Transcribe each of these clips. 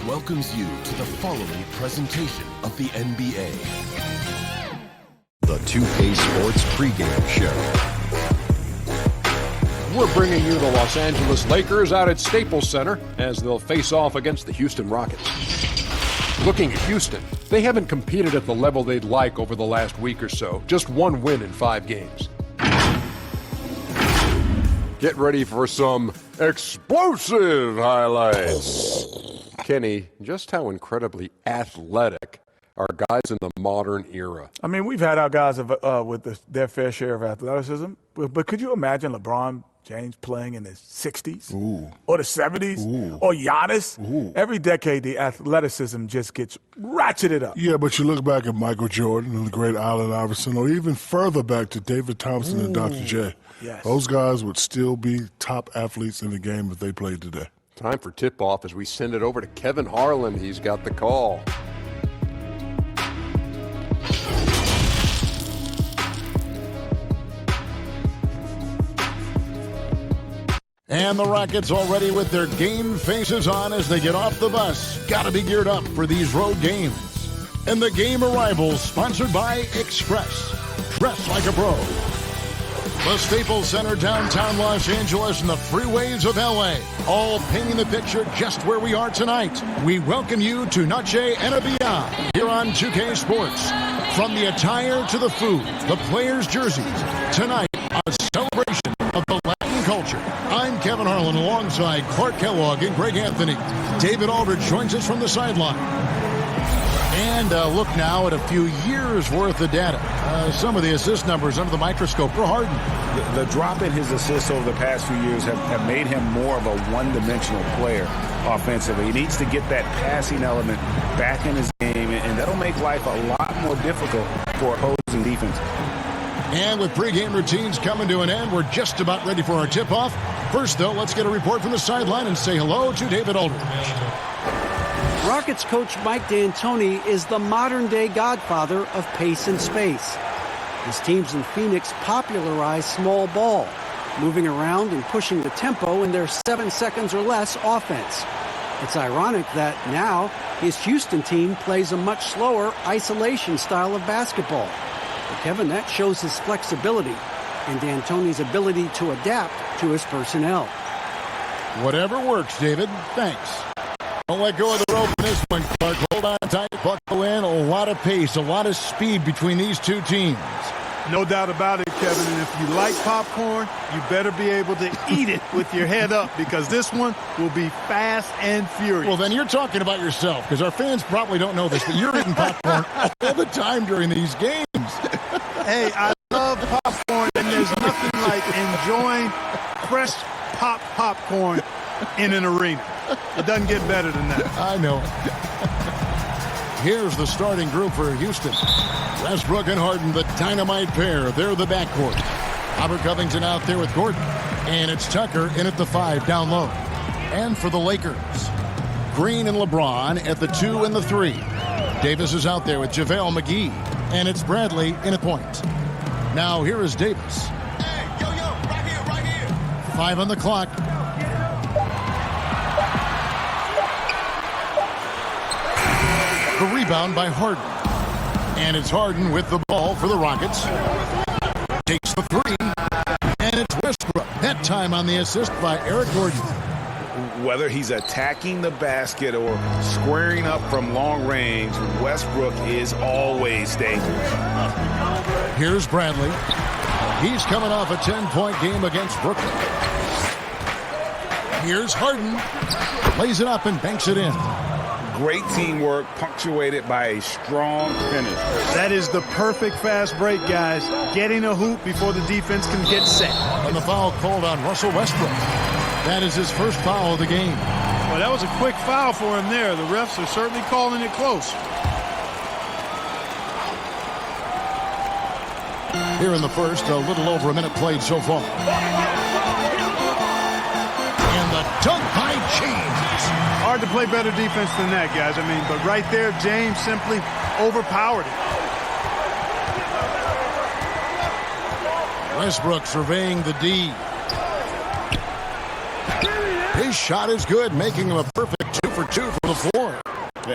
welcomes you to the following presentation of the NBA. The 2K Sports Pregame Show. We're bringing you the Los Angeles Lakers out at Staples Center as they'll face off against the Houston Rockets. Looking at Houston, they haven't competed at the level they'd like over the last week or so. Just one win in 5 games. Get ready for some explosive highlights. Kenny, just how incredibly athletic are guys in the modern era? I mean, we've had our guys with their fair share of athleticism, but could you imagine LeBron James playing in his 60s or the 70s or Giannis? Every decade, the athleticism just gets ratcheted up. Yeah, but you look back at Michael Jordan and the great Allen Iverson, or even further back to David Thompson and Dr. J. Yes. Those guys would still be top athletes in the game if they played today. Time for tip-off as we send it over to Kevin Harlan. He's got the call. And the Rockets already with their game faces on as they get off the bus. Gotta be geared up for these road games. And the game arrivals sponsored by Express. Dress like a pro. The Staples Center, downtown Los Angeles, and the freeways of LA, all painting the picture just where we are tonight. We welcome you to Noche and Beyond here on 2K Sports. From the attire to the food, the players' jerseys, tonight a celebration of the Latin culture. I'm Kevin Harlan alongside Clark Kellogg and Greg Anthony. David Aldridge joins us from the sideline. And look now at a few years' worth of data. Some of the assist numbers under the microscope for Harden. The drop in his assists over the past few years have made him more of a one-dimensional player offensively. He needs to get that passing element back in his game, and that'll make life a lot more difficult for opposing defense. And with pregame routines coming to an end, we're just about ready for our tip-off. First, though, let's get a report from the sideline and say hello to David Aldridge. Rockets coach Mike D'Antoni is the modern-day godfather of pace and space. His teams in Phoenix popularized small ball, moving around and pushing the tempo in their 7 seconds or less offense. It's ironic that now his Houston team plays a much slower isolation style of basketball. But Kevin, that shows his flexibility and D'Antoni's ability to adapt to his personnel. Whatever works, David. Thanks. Don't let go of the rope in this one, Clark. Hold on tight, buckle in. A lot of pace, a lot of speed between these two teams. No doubt about it, Kevin. And if you like popcorn, you better be able to eat it with your head up, because this one will be fast and furious. Well, then you're talking about yourself, because our fans probably don't know this, but you're eating popcorn all the time during these games. Hey, I love popcorn, and there's nothing like enjoying fresh popcorn in an arena. It doesn't get better than that. I know. Here's the starting group for Houston. Westbrook and Harden, the dynamite pair. They're the backcourt. Robert Covington out there with Gordon. And it's Tucker in at the 5 down low. And for the Lakers, Green and LeBron at the 2 and the 3. Davis is out there with JaVale McGee. And it's Bradley in at point. Now here is Davis. Hey, yo, right here. 5 on the clock. The rebound by Harden. And it's Harden with the ball for the Rockets. Takes the 3. And it's Westbrook. That time on the assist by Eric Gordon. Whether he's attacking the basket or squaring up from long range, Westbrook is always dangerous. Here's Bradley. He's coming off a 10-point game against Brooklyn. Here's Harden. Lays it up and banks it in. Great teamwork, punctuated by a strong finish. That is the perfect fast break, guys. Getting a hoop before the defense can get set. And the foul called on Russell Westbrook. That is his first foul of the game. Well, that was a quick foul for him there. The refs are certainly calling it close. Here in the first, a little over a minute played so far. And the dunk by James. Hard to play better defense than that, guys. I mean, but right there, James simply overpowered it. Westbrook surveying the D. His shot is good, making him a perfect 2 for 2 from the floor.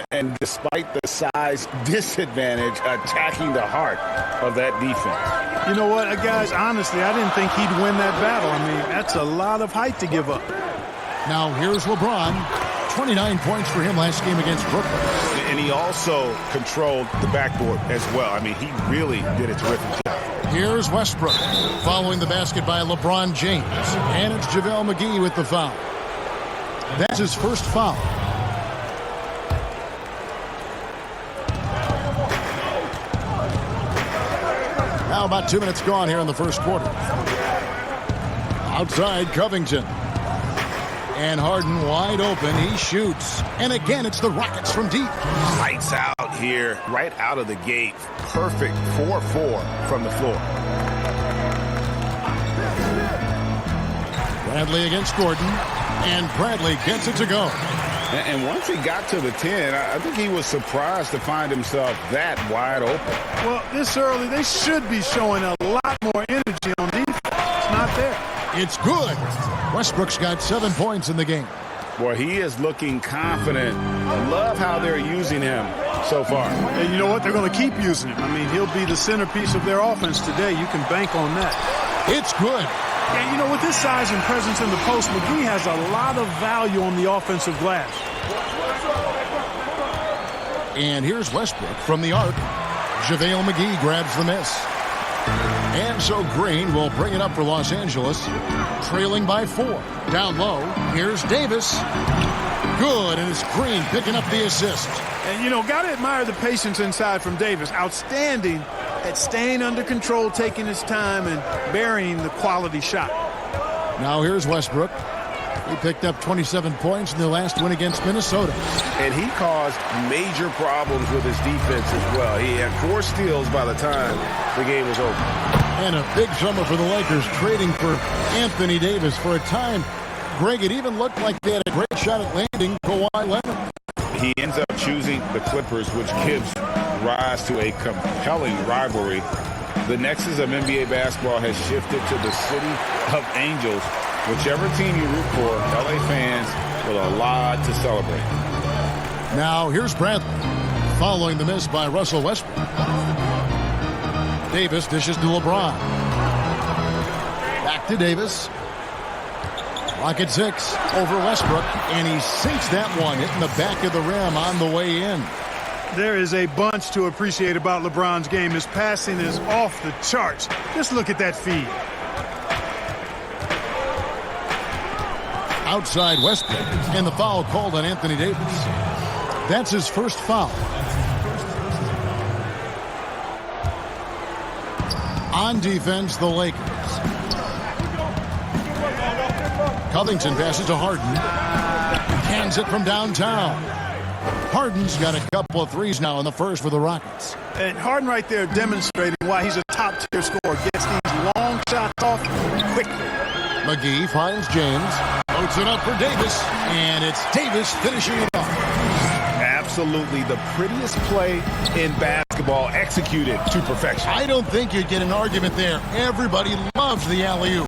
And despite the size disadvantage, attacking the heart of that defense. You know what, guys, honestly, I didn't think he'd win that battle. I mean, that's a lot of height to give up. Now here's LeBron. 29 points for him last game against Brooklyn. And he also controlled the backboard as well. I mean, he really did a terrific job. Here's Westbrook following the basket by LeBron James. And it's JaVale McGee with the foul. That's his first foul. Now about 2 minutes gone here in the first quarter. Outside Covington. And Harden wide open. He shoots. And again, it's the Rockets from deep. Lights out here, right out of the gate. Perfect 4-4 from the floor. Bradley against Gordon. And Bradley gets it to go. And once he got to the 10, I think he was surprised to find himself that wide open. Well, this early, they should be showing a lot more energy on defense. It's not there. It's good. Westbrook's got 7 points in the game. Boy, he is looking confident. I love how they're using him so far. And you know what? They're going to keep using him. I mean, he'll be the centerpiece of their offense today. You can bank on that. It's good. And, you know, with his size and presence in the post, McGee has a lot of value on the offensive glass. And here's Westbrook from the arc. JaVale McGee grabs the miss. And so Green will bring it up for Los Angeles, trailing by 4. Down low, here's Davis. Good, and it's Green picking up the assist. And, you know, got to admire the patience inside from Davis. Outstanding at staying under control, taking his time, and burying the quality shot. Now here's Westbrook. He picked up 27 points in their last win against Minnesota. And he caused major problems with his defense as well. He had 4 steals by the time the game was over. And a big summer for the Lakers, trading for Anthony Davis for a time. Greg, it even looked like they had a great shot at landing Kawhi Leonard. He ends up choosing the Clippers, which gives rise to a compelling rivalry. The nexus of NBA basketball has shifted to the city of angels. Whichever team you root for, LA fans with a lot to celebrate. Now here's Bradley, following the miss by Russell Westbrook. Davis dishes to LeBron. Back to Davis. Clock at 6 over Westbrook, and he sinks that one, hitting the back of the rim on the way in. There is a bunch to appreciate about LeBron's game. His passing is off the charts. Just look at that feed. Outside Westbrook, and the foul called on Anthony Davis. That's his first foul. On defense, the Lakers. Covington passes to Harden. Cans it from downtown. Harden's got a couple of threes now in the first for the Rockets. And Harden right there demonstrating why he's a top-tier scorer. Gets these long shots off quickly. McGee finds James. Floats it up for Davis. And it's Davis finishing it off. Absolutely the prettiest play in basketball, executed to perfection. I don't think you'd get an argument there. Everybody loves the alley-oop.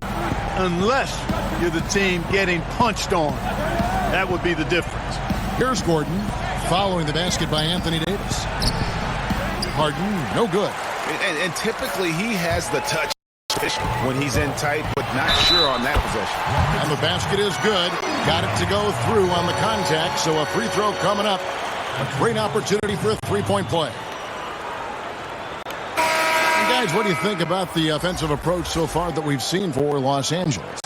Unless you're the team getting punched on. That would be the difference. Here's Gordon, following the basket by Anthony Davis. Harden, no good. And typically he has the touch when he's in tight, but not sure on that possession. And the basket is good. Got it to go through on the contact, so a free throw coming up. A great opportunity for a three-point play. And guys, what do you think about the offensive approach so far that we've seen for Los Angeles?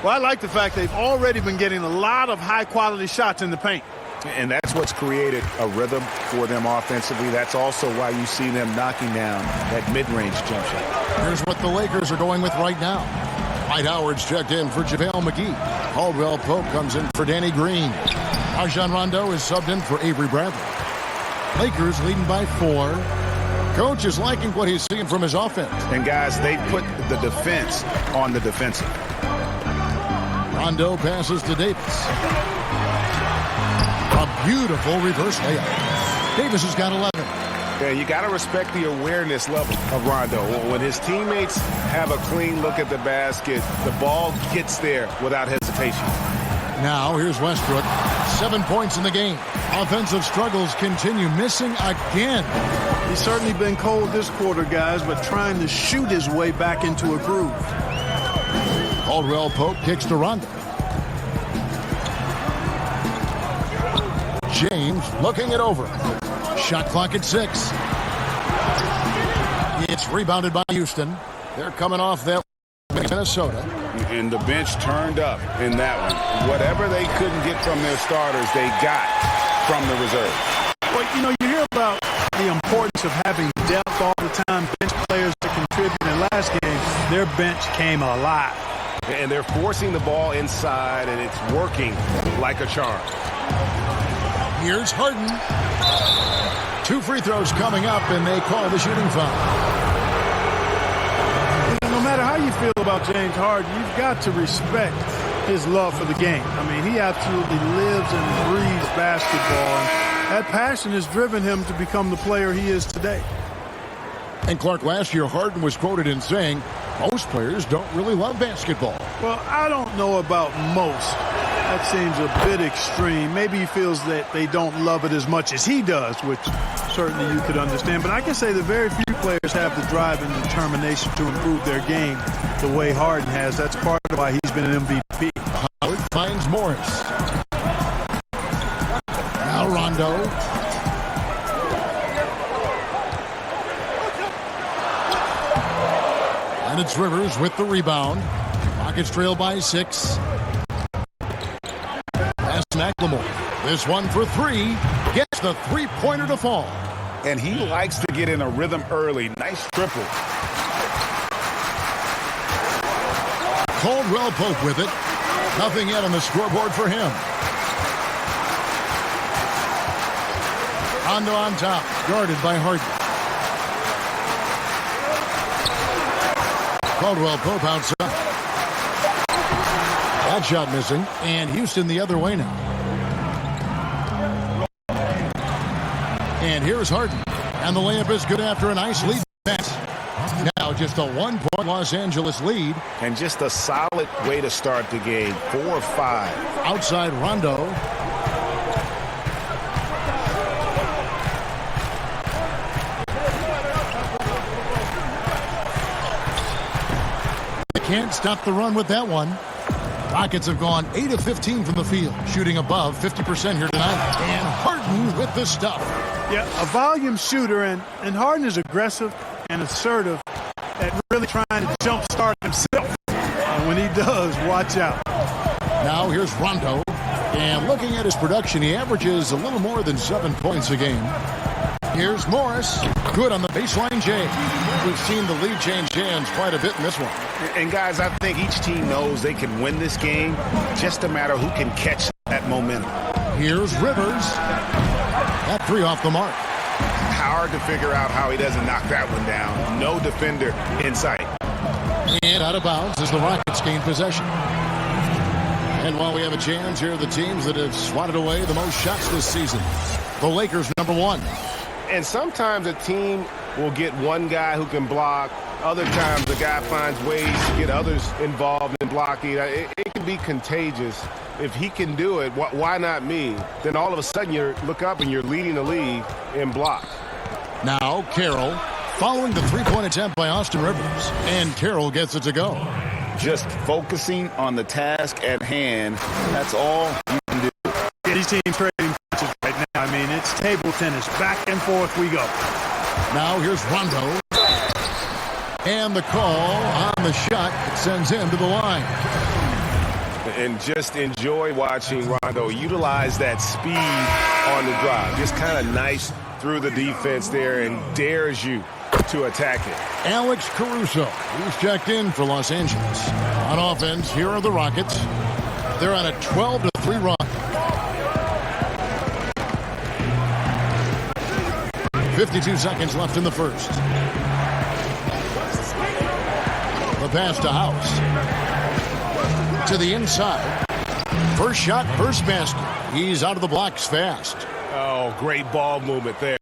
Well, I like the fact they've already been getting a lot of high-quality shots in the paint. And that's what's created a rhythm for them offensively. That's also why you see them knocking down that mid-range jump shot. Here's what the Lakers are going with right now. Dwight Howard's checked in for JaVale McGee. Caldwell Pope comes in for Danny Green. Rajon Rondo is subbed in for Avery Bradley. Lakers leading by 4. Coach is liking what he's seeing from his offense. And guys, they put the defense on the defensive. Rondo passes to Davis. A beautiful reverse layup. Davis has got 11. Yeah, you got to respect the awareness level of Rondo. When his teammates have a clean look at the basket, the ball gets there without hesitation. Now here's Westbrook. 7 points in the game. Offensive struggles continue, missing again. He's certainly been cold this quarter, guys, but trying to shoot his way back into a groove. Caldwell Pope kicks to Rondo. James looking it over. Shot clock at 6. It's rebounded by Houston. They're coming off that Minnesota. And the bench turned up in that one. Whatever they couldn't get from their starters, they got from the reserve. Well, you know, you hear about the importance of having depth all the time, bench players that contribute. In last game, their bench came alive. And they're forcing the ball inside, and it's working like a charm. Here's Harden. 2 free throws coming up, and they call the shooting foul. No matter how you feel about James Harden, you've got to respect his love for the game. I mean, he absolutely lives and breathes basketball. And that passion has driven him to become the player he is today. And Clark, last year Harden was quoted in saying, most players don't really love basketball. Well, I don't know about most. That seems a bit extreme. Maybe he feels that they don't love it as much as he does, which certainly you could understand. But I can say that very few players have the drive and determination to improve their game the way Harden has. That's part of why he's been an MVP. Howard finds Morris. Now Rondo. And it's Rivers with the rebound. Rockets trail by 6. Pass McLemore. This one for 3. Gets the three-pointer to fall. And he likes to get in a rhythm early. Nice triple. Caldwell Pope with it. Nothing yet on the scoreboard for him. Rondo on top. Guarded by Harden. Caldwell Pope outside. That shot missing. And Houston the other way now. And here's Harden. And the layup is good after a nice lead pass. Now just a 1-point Los Angeles lead. And just a solid way to start the game. 4-5. Outside Rondo. They can't stop the run with that one. Rockets have gone 8 of 15 from the field, shooting above 50% here tonight. And Harden with the stuff. Yeah, a volume shooter, and Harden is aggressive and assertive at really trying to jumpstart himself. And when he does, watch out. Now here's Rondo. And looking at his production, he averages a little more than 7 points a game. Here's Morris. Good on the baseline J. We've seen the lead change hands quite a bit in this one. And guys, I think each team knows they can win this game. Just a matter who can catch that momentum. Here's Rivers. That 3 off the mark. Hard to figure out how he doesn't knock that one down. No defender in sight. And out of bounds as the Rockets gain possession. And while we have a chance, here are the teams that have swatted away the most shots this season. The Lakers, number 1. And sometimes a team will get one guy who can block. Other times the guy finds ways to get others involved in blocking. It can be contagious. If he can do it, why not me? Then all of a sudden you look up and you're leading the league in blocks. Now Carroll following the 3-point attempt by Austin Rivers. And Carroll gets it to go. Just focusing on the task at hand. That's all you can do. Yeah, these teams trading punches right now. I mean, it's table tennis. Back and forth we go. Now here's Rondo. And the call on the shot that sends him to the line. And just enjoy watching Rondo utilize that speed on the drive. Just kind of nice through the defense there and dares you to attack it. Alex Caruso, who's checked in for Los Angeles. On offense, here are the Rockets. They're on a 12-3 run. 52 seconds left in the first. The pass to House. To the inside. First shot, first basket. He's out of the blocks fast. Oh, great ball movement there.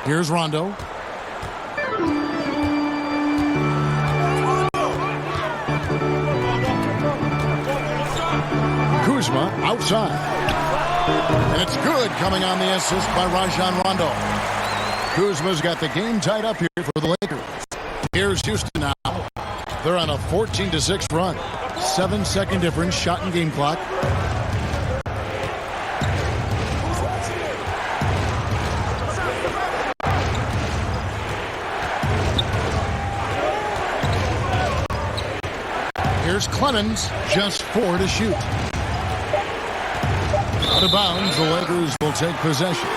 Here's Rondo. Kuzma outside. And it's good, coming on the assist by Rajon Rondo. Kuzma's got the game tied up here for the Lakers. Here's Houston now. They're on a 14-6 run. 7-second difference, shot and game clock. Here's Clemens, just 4 to shoot. Out of bounds, the Lakers will take possession.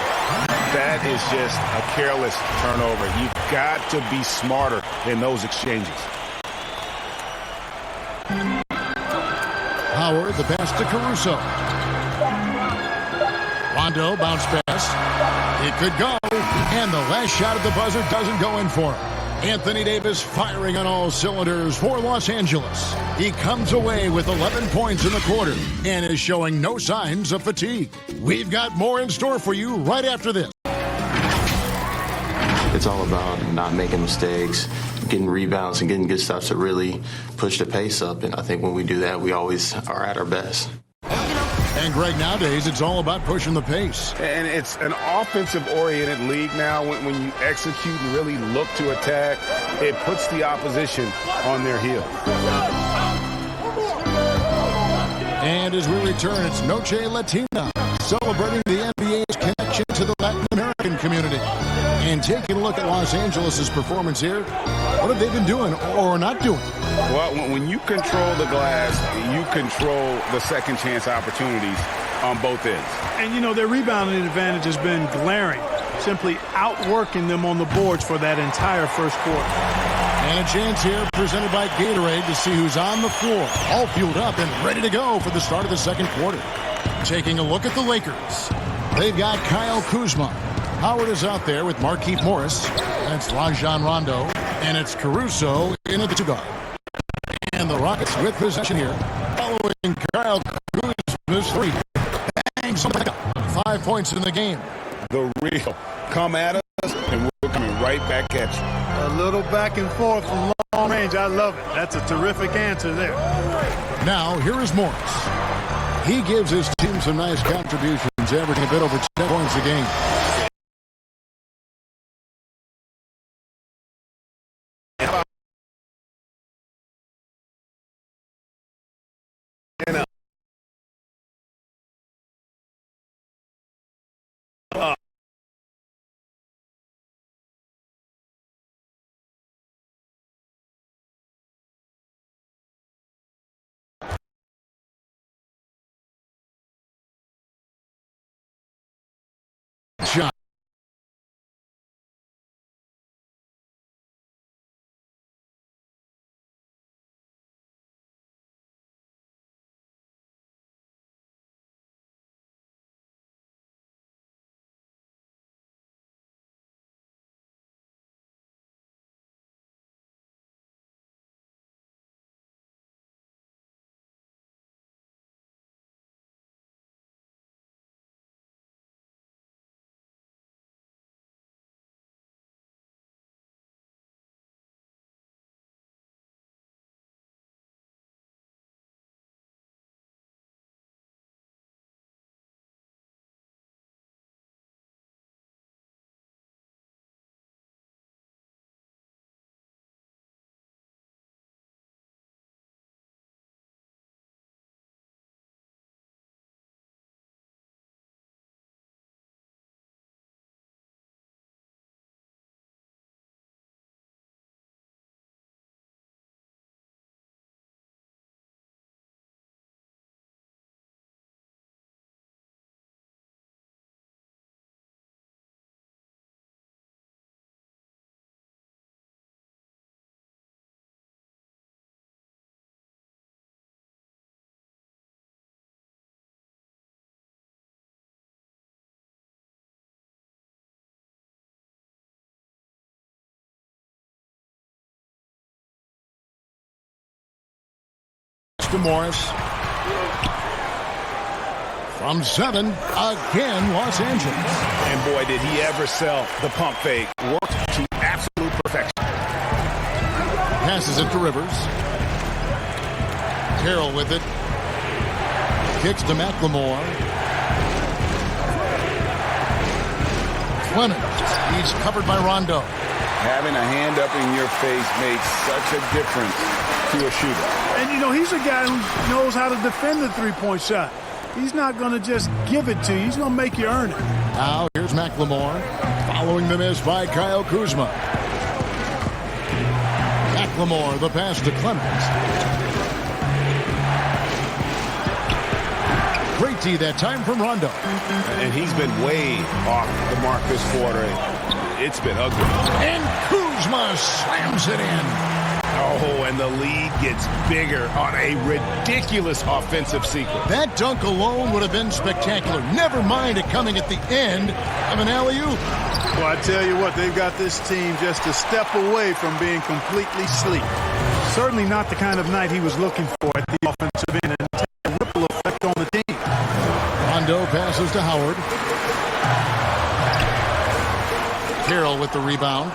That is just a careless turnover. You've got to be smarter in those exchanges. Howard, the pass to Caruso. Rondo, bounce pass. It could go, and the last shot at the buzzer doesn't go in for him. Anthony Davis firing on all cylinders for Los Angeles. He comes away with 11 points in the quarter and is showing no signs of fatigue. We've got more in store for you right after this. It's all about not making mistakes, getting rebounds, and getting good stuff to really push the pace up. And I think when we do that, we always are at our best. And, Greg, nowadays it's all about pushing the pace. And it's an offensive-oriented league now. When you execute and really look to attack, it puts the opposition on their heels. And as we return, it's Noche Latina, celebrating the NBA's connection to the Latin American community. And taking a look at Los Angeles' performance here, what have they been doing or not doing? Well, when you control the glass, you control the second chance opportunities on both ends. And, you know, their rebounding advantage has been glaring, simply outworking them on the boards for that entire first quarter. And a chance here presented by Gatorade to see who's on the floor, all fueled up and ready to go for the start of the second quarter. Taking a look at the Lakers. They've got Kyle Kuzma. Howard is out there with Markieff Morris. That's Rajon Rondo. And it's Caruso in at the 2-guard. And the Rockets with possession here. Following Kyle Kuzma's 3. Bangs 5 points in the game. The real come at us, and we're coming right back at you. A little back and forth from long range. I love it. That's a terrific answer there. Now, here is Morris. He gives his team some nice contributions, averaging a bit over 10 points a game. Shot. To Morris. From 7, again, Los Angeles. And boy, did he ever sell the pump fake. Worked to absolute perfection. Passes it to Rivers. Carroll with it. Kicks to McLemore. Clemens. He's covered by Rondo. Having a hand up in your face makes such a difference to a shooter. And, you know, he's a guy who knows how to defend the three-point shot. He's not going to just give it to you. He's going to make you earn it. Now here's McLemore. Following the miss by Kyle Kuzma. McLemore, the pass to Clemens. Great D that time from Rondo. And he's been way off the mark this quarter. It's been ugly. And Kuzma slams it in. Oh, and the lead gets bigger on a ridiculous offensive sequence. That dunk alone would have been spectacular. Never mind it coming at the end of an alley-oop. Well, I tell you what, they've got this team just a step away from being completely sleep. Certainly not the kind of night he was looking for at the offensive end, and take a ripple effect on the team. Rondo passes to Howard. Carroll with the rebound.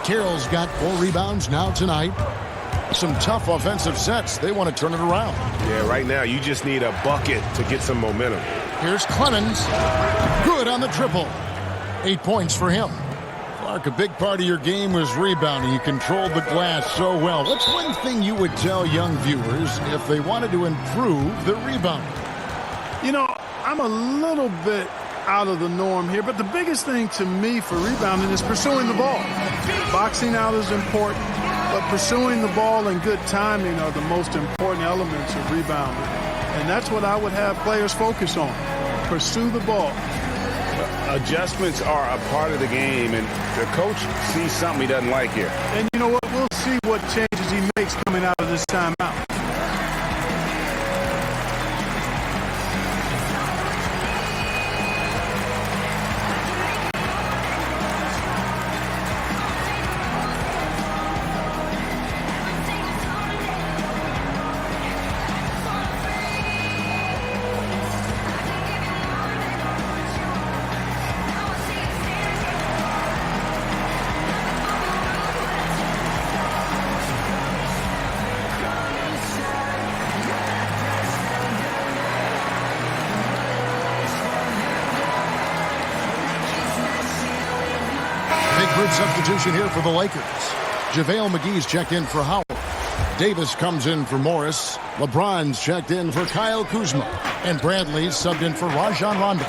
Carroll's got 4 rebounds now tonight. Some tough offensive sets. They want to turn it around. Yeah, right now you just need a bucket to get some momentum. Here's Clemens. Good on the triple. 8 points for him. Clark, a big part of your game was rebounding. You controlled the glass so well. What's one thing you would tell young viewers if they wanted to improve their rebounding? You know, I'm a little bit out of the norm here, but the biggest thing to me for rebounding is pursuing the ball. Boxing out is important, but pursuing the ball and good timing are the most important elements of rebounding. And that's what I would have players focus on. Pursue the ball. Adjustments are a part of the game, and the coach sees something he doesn't like here. And you know what? We'll see what changes he makes coming out of this timeout. Substitution here for the Lakers. JaVale McGee's checked in for Howard. Davis comes in for Morris. LeBron's checked in for Kyle Kuzma. And Bradley's subbed in for Rajon Rondo.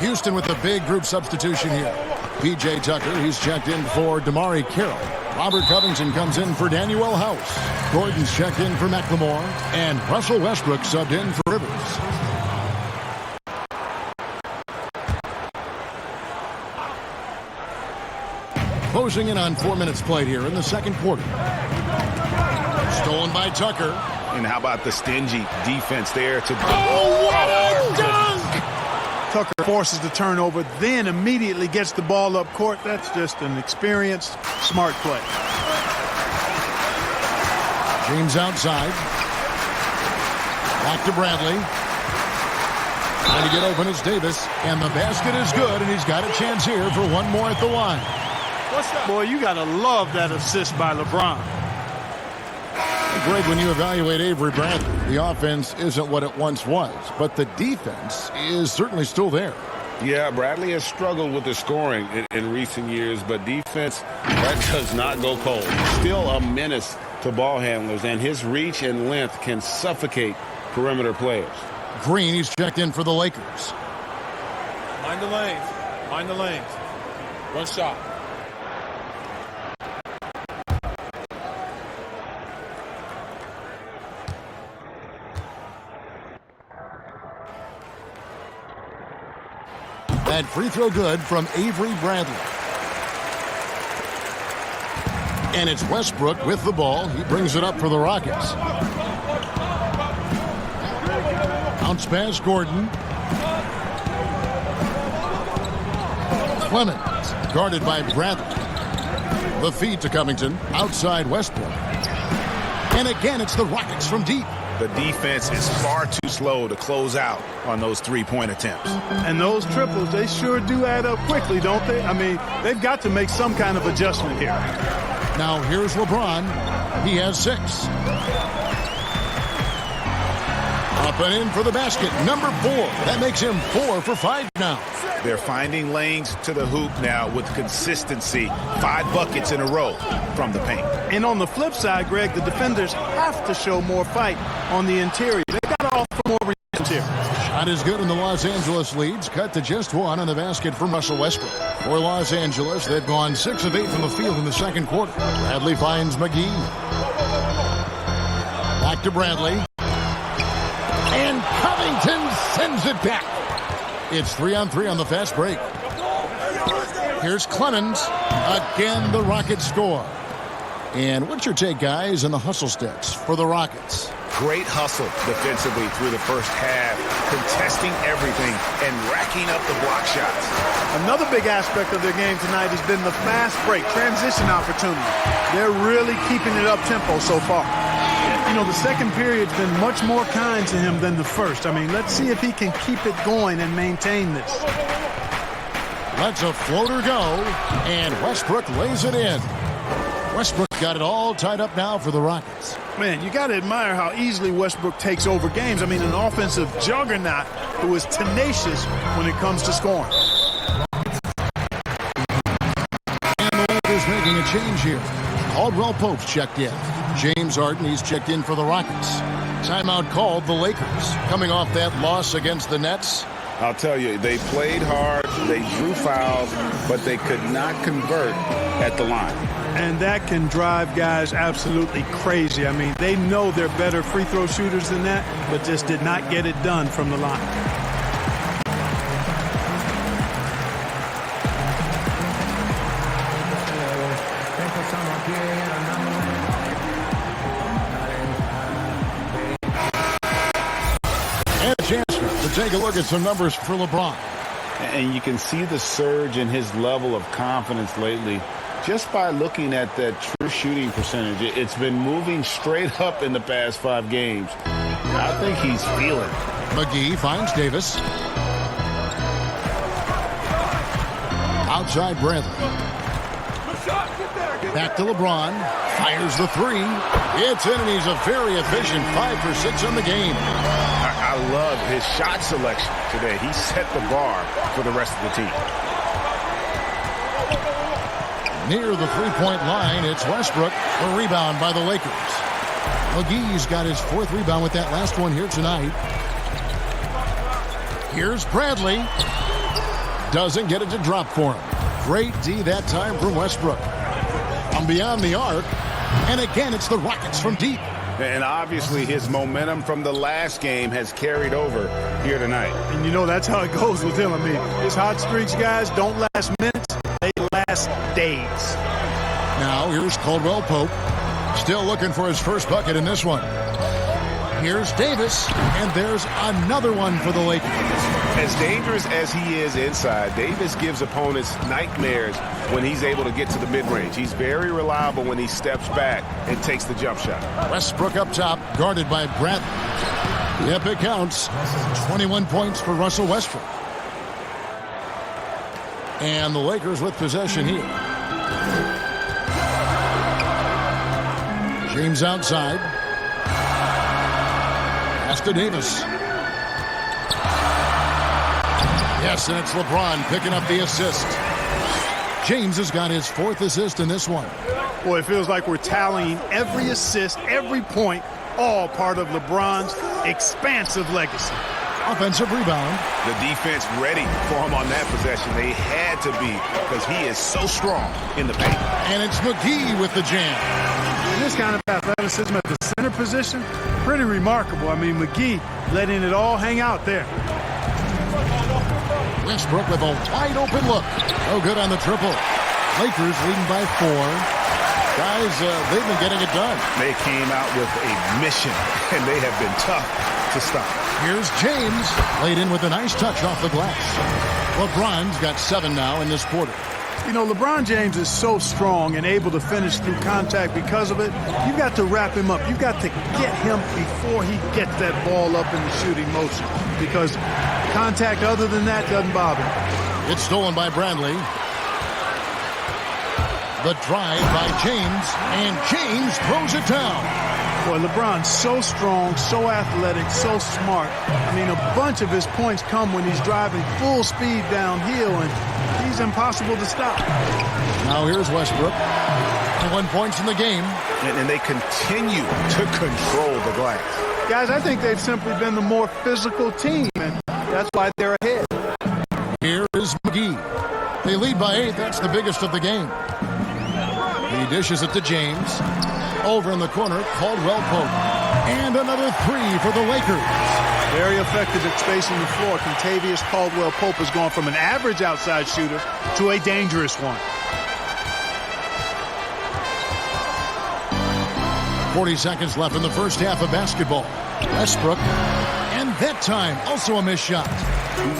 Houston with a big group substitution here. P.J. Tucker, he's checked in for Damari Carroll. Robert Covington comes in for Danuel House. Gordon's checked in for McLemore. And Russell Westbrook subbed in for Rivers. Closing in on 4 minutes played here in the second quarter. Stolen by Tucker. And how about the stingy defense there to... Oh, what a dunk! Tucker forces the turnover, then immediately gets the ball up court. That's just an experienced, smart play. James outside. Back to Bradley. Trying to get open is Davis. And the basket is good, and he's got a chance here for one more at the line. Boy, you got to love that assist by LeBron. Greg, when you evaluate Avery Bradley, the offense isn't what it once was, but the defense is certainly still there. Yeah, Bradley has struggled with the scoring in recent years, but defense, that does not go cold. Still a menace to ball handlers, and his reach and length can suffocate perimeter players. Green, he's checked in for the Lakers. Mind the lanes. Mind the lanes. One shot. That free throw good from Avery Bradley. And it's Westbrook with the ball. He brings it up for the Rockets. Bounce pass, Gordon. Clemens, guarded by Bradley. The feed to Covington, outside Westbrook. And again, it's the Rockets from deep. The defense is far too slow to close out on those three-point attempts. And those triples, they sure do add up quickly, don't they? I mean, they've got to make some kind of adjustment here. Now here's LeBron. He has 6. Up and in for the basket. Number 4. That makes him 4 for 5 now. They're finding lanes to the hoop now with consistency. 5 buckets in a row from the paint. And on the flip side, Greg, the defenders have to show more fight on the interior. They got to offer more resistance here. Shot is good, and the Los Angeles leads cut to just 1 on the basket from Russell Westbrook. For Los Angeles, they've gone 6 of 8 from the field in the second quarter. Bradley finds McGee. Back to Bradley. And Covington sends it back. It's 3-on-3 on the fast break. Here's Clemens. Again, the Rockets score. And what's your take, guys, on the hustle stats for the Rockets? Great hustle defensively through the first half, contesting everything and racking up the block shots. Another big aspect of their game tonight has been the fast break, transition opportunity. They're really keeping it up-tempo so far. You know, the second period's been much more kind to him than the first. I mean, let's see if he can keep it going and maintain this. Lets a floater go, and Westbrook lays it in. Westbrook got it all tied up now for the Rockets. Man, you got to admire how easily Westbrook takes over games. I mean, an offensive juggernaut who is tenacious when it comes to scoring. And the Lakers making a change here. Caldwell Pope's checked in. James Harden, he's checked in for the Rockets. Timeout called the Lakers. Coming off that loss against the Nets. I'll tell you, they played hard, they drew fouls, but they could not convert at the line. And that can drive guys absolutely crazy. I mean, they know they're better free throw shooters than that, but just did not get it done from the line. And a chance to take a look at some numbers for LeBron. And you can see the surge in his level of confidence lately just by looking at that true shooting percentage. It's been moving straight up in the past 5 games. I think he's feeling it. McGee finds Davis. Outside Bradley. Back to LeBron. Fires the 3. It's in, and he's a very efficient 5 for 6 in the game. I love his shot selection today. He set the bar for the rest of the team. Near the 3-point line, it's Westbrook. A rebound by the Lakers. McGee's got his 4th rebound with that last one here tonight. Here's Bradley. Doesn't get it to drop for him. Great D that time from Westbrook. From beyond the arc. And again, it's the Rockets from deep. And obviously his momentum from the last game has carried over here tonight. And you know that's how it goes with him. I mean, his hot streaks, guys, don't last minutes. They last days. Now here's Caldwell Pope. Still looking for his first bucket in this one. Here's Davis. And there's another one for the Lakers. As dangerous as he is inside, Davis gives opponents nightmares when he's able to get to the mid-range. He's very reliable when he steps back and takes the jump shot. Westbrook up top, guarded by Bradley. Yep, it counts. 21 points for Russell Westbrook. And the Lakers with possession here. James outside. Pass to Davis. Yes, and it's LeBron picking up the assist. James has got his 4th assist in this one. Boy, it feels like we're tallying every assist, every point, all part of LeBron's expansive legacy. Offensive rebound. The defense ready for him on that possession. They had to be because he is so strong in the paint. And it's McGee with the jam. And this kind of athleticism at the center position, pretty remarkable. I mean, McGee letting it all hang out there. Westbrook with a wide open look. No good on the triple. Lakers leading by 4. Guys, they've been getting it done. They came out with a mission, and they have been tough to stop. Here's James, laid in with a nice touch off the glass. LeBron's got 7 now in this quarter. You know, LeBron James is so strong and able to finish through contact because of it. You've got to wrap him up. You've got to get him before he gets that ball up in the shooting motion, because contact other than that doesn't bother him. It's stolen by Bradley. The drive by James, and James throws it down. Boy, LeBron's so strong, so athletic, so smart. I mean, a bunch of his points come when he's driving full speed downhill, and he's impossible to stop. Now here's Westbrook. 1 point in the game. And they continue to control the glass. Guys, I think they've simply been the more physical team, and that's why they're ahead. Here is McGee. They lead by 8. That's the biggest of the game. He dishes it to James. Over in the corner, Caldwell Pope. And another 3 for the Lakers. Very effective at spacing the floor. Kentavious Caldwell Pope has gone from an average outside shooter to a dangerous one. 40 seconds left in the first half of basketball. Westbrook. And that time, also a missed shot.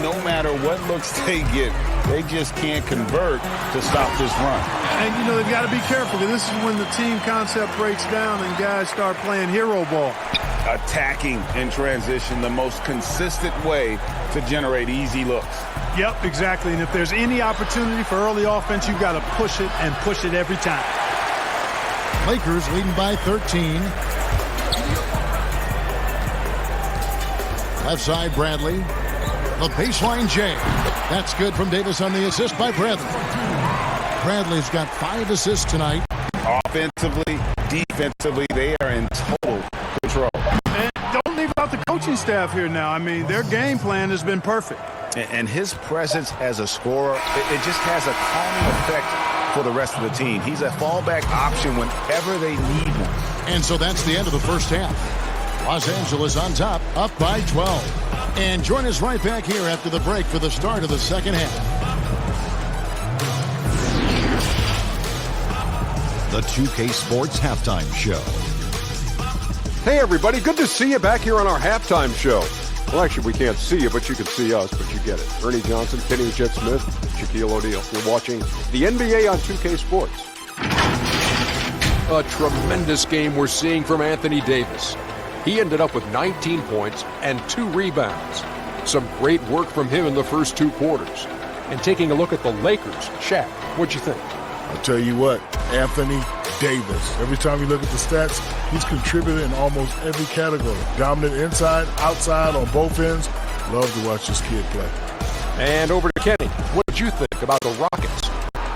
No matter what looks they get, they just can't convert to stop this run. And, you know, they've got to be careful, because this is when the team concept breaks down and guys start playing hero ball. Attacking in transition, the most consistent way to generate easy looks. Yep, exactly. And if there's any opportunity for early offense, you've got to push it and push it every time. Lakers leading by 13. Left side, Bradley. The baseline, Jay. That's good from Davis on the assist by Bradley. Bradley's got 5 assists tonight. Offensively, defensively, they are in total control. And don't leave out the coaching staff here now. I mean, their game plan has been perfect. And his presence as a scorer, it just has a calming effect for the rest of the team. He's a fallback option whenever they need one. And so that's the end of the first half. Los Angeles on top, up by 12. And join us right back here after the break for the start of the second half. The 2K Sports Halftime Show. Hey, everybody. Good to see you back here on our halftime show. Well, actually, we can't see you, but you can see us, but you get it. Ernie Johnson, Kenny Jet Smith, Shaquille O'Neal. You're watching the NBA on 2K Sports. A tremendous game we're seeing from Anthony Davis. He ended up with 19 points and 2 rebounds. Some great work from him in the first 2 quarters. And taking a look at the Lakers, Shaq, what'd you think? I'll tell you what, Anthony Davis. Every time you look at the stats, he's contributed in almost every category. Dominant inside, outside, on both ends. Love to watch this kid play. And over to Kenny. What did you think about the Rockets?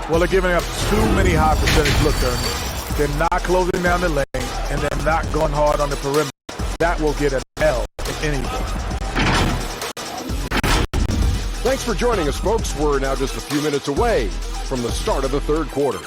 Well, they're giving up too many high percentage looks, Ernie. They're not closing down the lane, and they're not going hard on the perimeter. That will get an L in any game. Thanks for joining us, folks. We're now just a few minutes away from the start of the third quarter.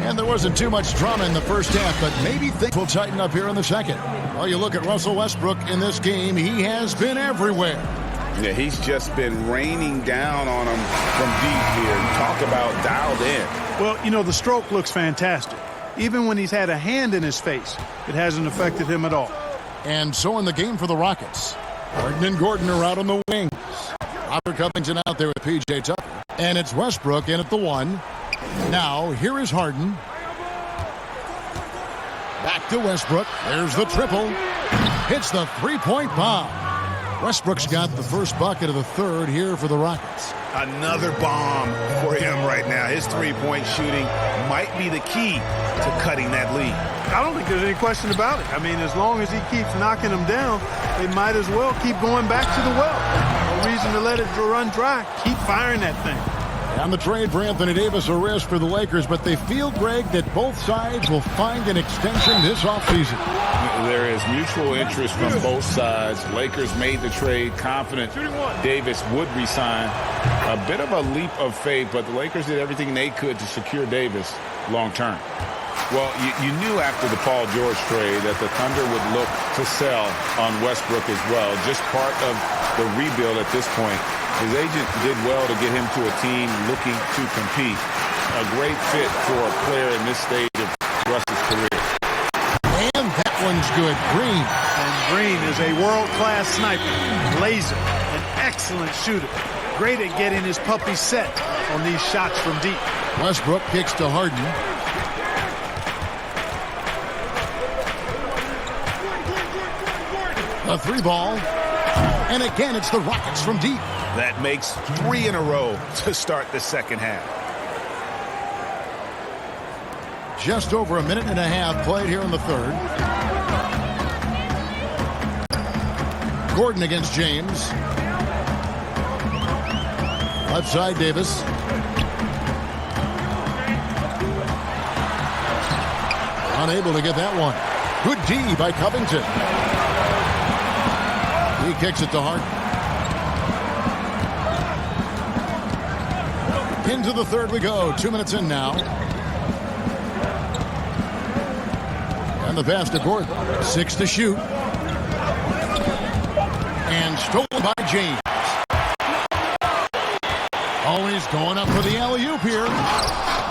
And there wasn't too much drama in the first half, but maybe things will tighten up here in the second. Well, you look at Russell Westbrook in this game, he has been everywhere. Yeah, he's just been raining down on him from deep here. Talk about dialed in. Well, you know, the stroke looks fantastic. Even when he's had a hand in his face, it hasn't affected him at all. And so in the game for the Rockets, Harden and Gordon are out on the wings. Robert Covington out there with P.J. Tucker. And it's Westbrook in at the 1. Now, here is Harden. Back to Westbrook. There's the triple. Hits the three-point bomb. Westbrook's got the first bucket of the third here for the Rockets. Another bomb for him right now. His three-point shooting might be the key to cutting that lead. I don't think there's any question about it. I mean, as long as he keeps knocking them down, they might as well keep going back to the well. No reason to let it run dry. Keep firing that thing. And the trade for Anthony Davis, a risk for the Lakers, but they feel, Greg, that both sides will find an extension this offseason. There is mutual interest from both sides. Lakers made the trade confident Davis would resign. A bit of a leap of faith, but the Lakers did everything they could to secure Davis long term. Well, you knew after the Paul George trade that the Thunder would look to sell on Westbrook as well. Just part of the rebuild at this point. His agent did well to get him to a team looking to compete. A great fit for a player in this stage of Russ's career. And that one's good. Green. And Green is a world-class sniper, laser, an excellent shooter. Great at getting his puppy set on these shots from deep. Westbrook kicks to Harden. The three ball. And again, it's the Rockets from deep. That makes 3 in a row to start the second half. Just over a minute and a half played here in the third. Gordon against James. Left side, Davis. Unable to get that one. Good D by Covington. He kicks it to Hart. Into the third we go. 2 minutes in now. And the pass to Gordon. 6 to shoot. And stolen by James. Always going up for the alley-oop here.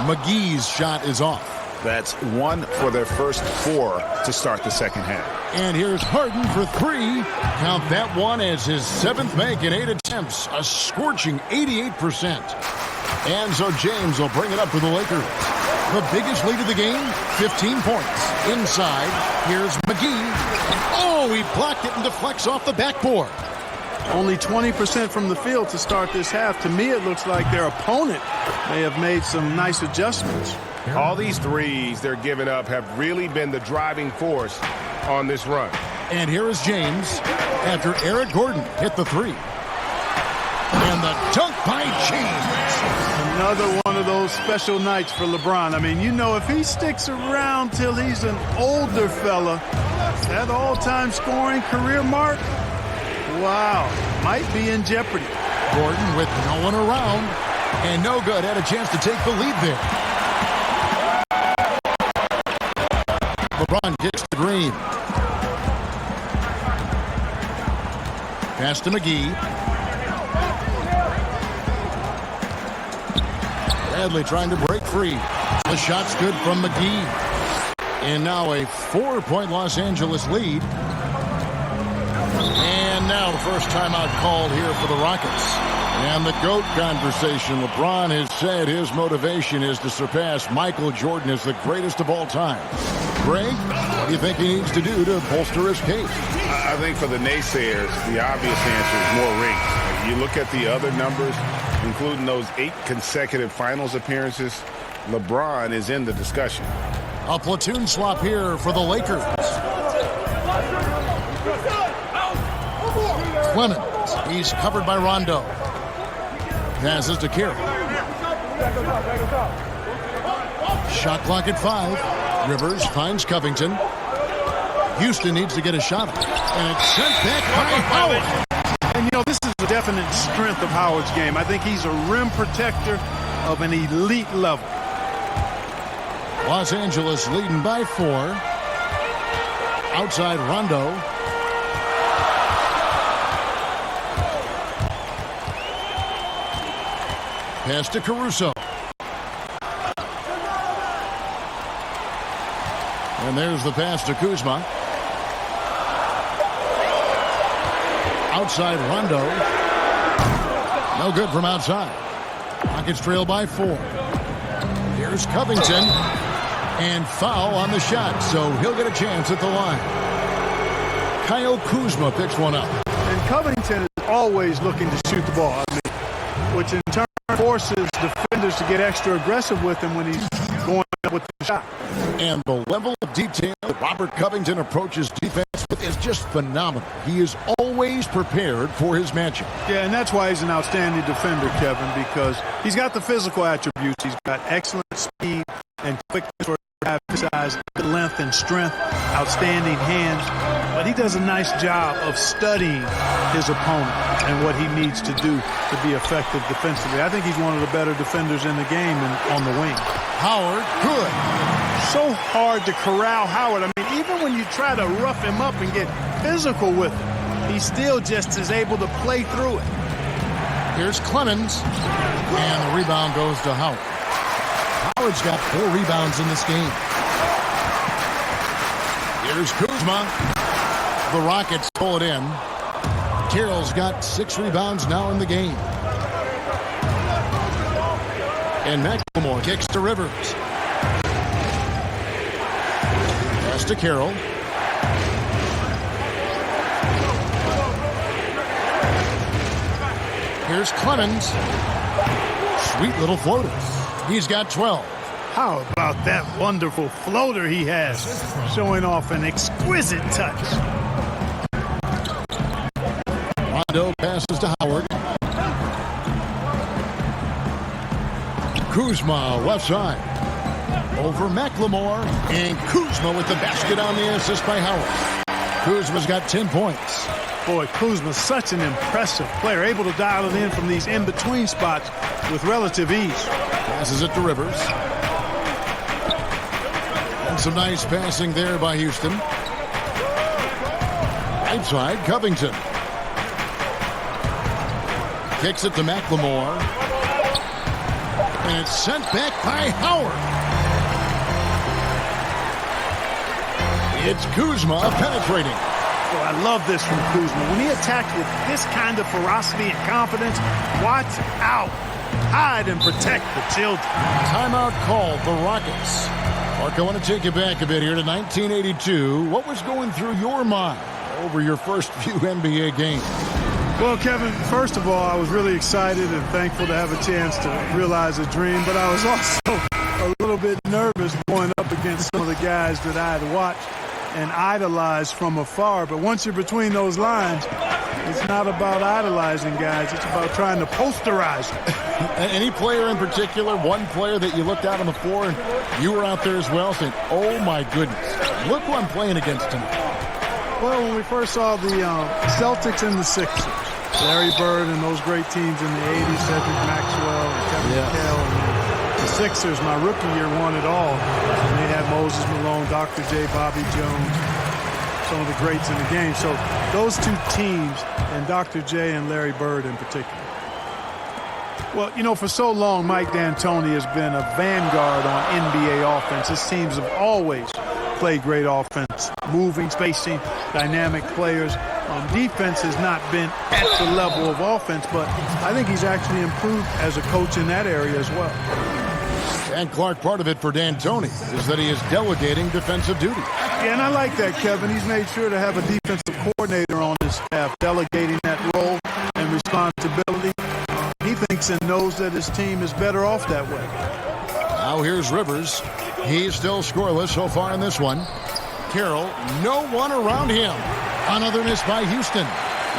McGee's shot is off. That's 1 for their first 4 to start the second half. And here's Harden for 3. Count that one as his 7th make in 8 attempts. A scorching 88%. And so James will bring it up for the Lakers. The biggest lead of the game, 15 points. Inside, here's McGee. Oh, he blocked it and deflects off the backboard. Only 20% from the field to start this half. To me, it looks like their opponent may have made some nice adjustments. All these threes they're giving up have really been the driving force on this run. And here is James after Eric Gordon hit the 3. And the dunk by James. Another one of those special nights for LeBron. I mean, you know, if he sticks around till he's an older fella, that all-time scoring career mark, wow, might be in jeopardy. Gordon with no one around and no good. Had a chance to take the lead there. LeBron kicks to Green. Pass to McGee. Bradley trying to break free. The shot's good from McGee. And now a 4-point Los Angeles lead. And now the first timeout called here for the Rockets. And the GOAT conversation. LeBron has said his motivation is to surpass Michael Jordan as the greatest of all time. Greg, what do you think he needs to do to bolster his case? I think for the naysayers, the obvious answer is more rings. You look at the other numbers, including those 8 consecutive finals appearances, LeBron is in the discussion. A platoon swap here for the Lakers. Clemens, he's covered by Rondo. Passes to Carroll. Shot clock at 5. Rivers finds Covington. Houston needs to get a shot up. And it's sent back by Howard. And, you know, this is a definite strength of Howard's game. I think he's a rim protector of an elite level. Los Angeles leading by 4. Outside Rondo. Pass to Caruso. And there's the pass to Kuzma. Outside Rondo. No good from outside. Rockets trail by 4. Here's Covington. And foul on the shot, so he'll get a chance at the line. Kyle Kuzma picks one up. And Covington is always looking to shoot the ball, which in turn forces defenders to get extra aggressive with him when he's going up with the shot. And the level of detail that Robert Covington approaches defense with is just phenomenal. He is always prepared for his matchup. Yeah, and that's why he's an outstanding defender, Kevin, because he's got the physical attributes. He's got excellent speed and quickness for size, length and strength, outstanding hands, but he does a nice job of studying his opponent and what he needs to do to be effective defensively. I think he's one of the better defenders in the game and on the wing. Howard, good. So hard to corral Howard. I mean, even when you try to rough him up and get physical with him, he still just is able to play through it. Here's Clemens, and the rebound goes to Howard. Howard's got 4 rebounds in this game. Here's Kuzma. The Rockets pull it in. Carroll's got 6 rebounds now in the game. And McLemore kicks to Rivers. Pass to Carroll. Here's Clemens. Sweet little floater. He's got 12. How about that wonderful floater he has, showing off an exquisite touch. Rondo passes to Howard. Kuzma, left side. Over McLemore. And Kuzma with the basket on the assist by Howard. Kuzma's got 10 points. Boy, Kuzma's such an impressive player, able to dial it in from these in-between spots with relative ease. Passes it to Rivers. And some nice passing there by Houston. Right side, Covington. Kicks it to McLemore. And it's sent back by Howard. It's Kuzma penetrating. Oh, I love this from Kuzma. When he attacks with this kind of ferocity and confidence, watch out. Hide and protect the children. Timeout called the Rockets. Mark, I want to take you back a bit here to 1982. What was going through your mind over your first few NBA games? Well, Kevin, first of all, I was really excited and thankful to have a chance to realize a dream, but I was also a little bit nervous going up against some of the guys that I had watched and idolized from afar. But once you're between those lines, it's not about idolizing guys. It's about trying to posterize them. Any player in particular, one player that you looked out on the floor and you were out there as well saying, oh my goodness, look who I'm playing against tonight? Well, when we first saw the Celtics and the Sixers, Larry Bird and those great teams in the 80s, Cedric Maxwell and Kevin McHale, and the Sixers, my rookie year, won it all. And they had Moses Malone, Dr. J, Bobby Jones, some of the greats in the game. So those two teams, and Dr. J and Larry Bird in particular. Well, you know, for so long, Mike D'Antoni has been a vanguard on NBA offense. His teams have always played great offense, moving, spacing, dynamic players. Defense has not been at the level of offense, but I think he's actually improved as a coach in that area as well. And Clark, part of it for D'Antoni is that he is delegating defensive duty. Yeah, and I like that, Kevin. He's made sure to have a defensive coordinator on his staff, delegating that role and responsibility. He thinks and knows that his team is better off that way. Now here's Rivers. He's still scoreless so far in this one. Carroll, no one around him. Another miss by Houston.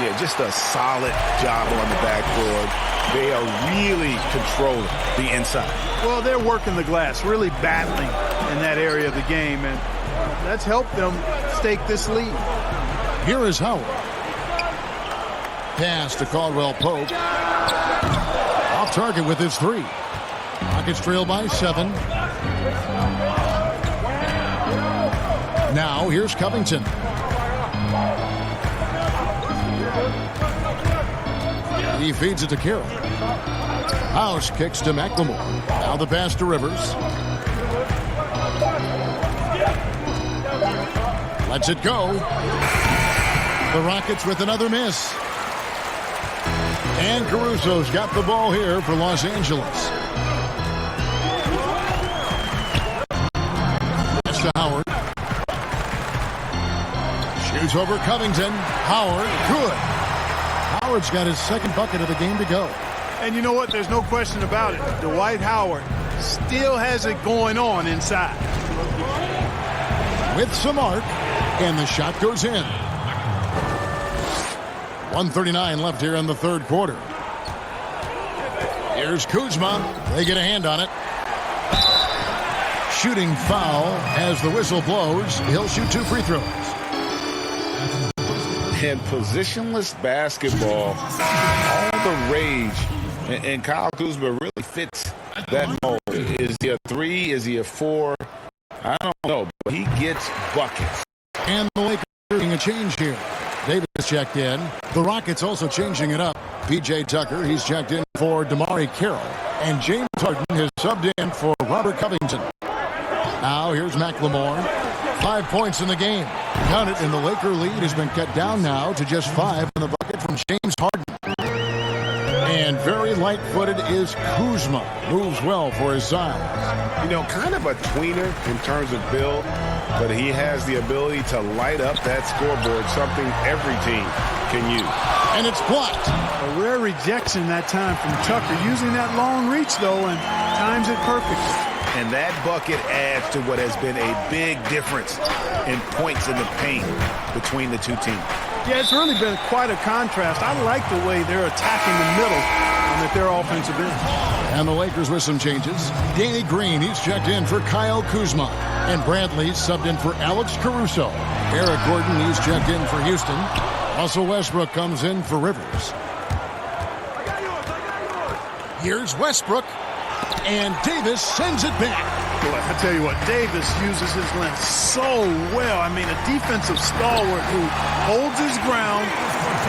Yeah, just a solid job on the backboard. They are really controlling the inside. Well, they're working the glass, really battling in that area of the game, and that's helped them stake this lead. Here is Howard. Pass to Caldwell Pope. Off target with his three. Rockets trail by 7. Now here's Covington. He feeds it to Carroll. House kicks to McLemore. Now the pass to Rivers. Lets it go. The Rockets with another miss. And Caruso's got the ball here for Los Angeles. That's to Howard. Shoots over Covington. Howard, good. Howard's got his second bucket of the game to go. And you know what? There's no question about it. Dwight Howard still has it going on inside. With some arc, and the shot goes in. 1:39 left here in the third quarter. Here's Kuzma. They get a hand on it. Shooting foul as the whistle blows. He'll shoot 2 free throws. And positionless basketball, all the rage, and Kyle Kuzma really fits that mold. Is he a 3? Is he a 4? I don't know, but he gets buckets. And the Lakers making a change here. Davis checked in. The Rockets also changing it up. P.J. Tucker, he's checked in for Damari Carroll. And James Harden has subbed in for Robert Covington. Now here's McLemore. 5 points in the game. Count it, and the Laker lead has been cut down now to just 5 in the bucket from James Harden. And very light-footed is Kuzma. Moves well for his size. You know, kind of a tweener in terms of build, but he has the ability to light up that scoreboard, something every team continue. And it's blocked. A rare rejection that time from Tucker, using that long reach, though, and times it perfectly. And that bucket adds to what has been a big difference in points in the paint between the two teams. Yeah, it's really been quite a contrast. I like the way they're attacking the middle at their offensive end. And the Lakers with some changes. Danny Green, he's checked in for Kyle Kuzma. And Bradley subbed in for Alex Caruso. Eric Gordon, he's checked in for Houston. Russell Westbrook comes in for Rivers. Here's Westbrook. And Davis sends it back. Boy, I tell you what, Davis uses his length so well. I mean, a defensive stalwart who holds his ground,